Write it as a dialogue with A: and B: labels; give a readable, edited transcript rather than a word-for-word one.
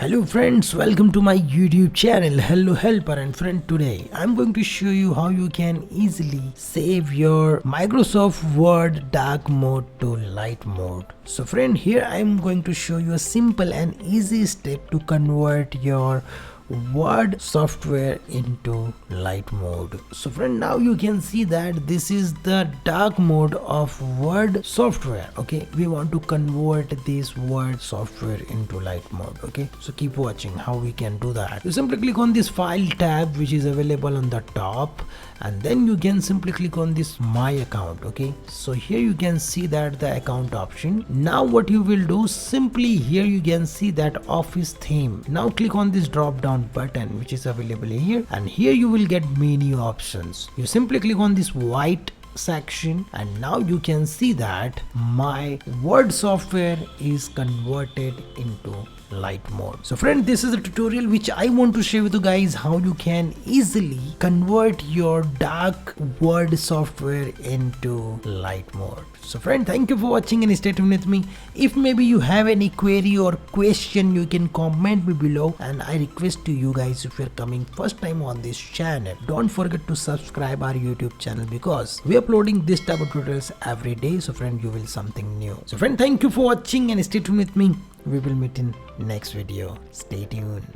A: Hello friends, welcome to my YouTube channel. Hello helper, and friend, today I'm going to show you how you can easily save your Microsoft Word dark mode to light mode. So friend, here I'm going to show you a simple and easy step to convert your Word software into light mode. So friend, now you can see that this is the dark mode of Word software. Okay, we want to convert this Word software into light mode. Okay, so keep watching how we can do that. You simply click on this file tab which is available on the top, and then you can simply click on this my account. Okay, so here you can see that the account option. Now what you will do, simply here you can see that office theme. Now click on this drop down button which is available here, and here you will get menu options. You simply click on this white section, and now you can see that my Word software is converted into light mode. So friend, this is a tutorial which I want to share with you guys how you can easily convert your dark Word software into light mode. So friend, thank you for watching and stay tuned with me. If maybe you have any query or question, you can comment me below, and I request to you guys, if you're coming first time on this channel, don't forget to subscribe our YouTube channel because we're uploading this type of tutorials every day. So friend, you will something new. So friend, thank you for watching and stay tuned with me. We will meet in next video. Stay tuned.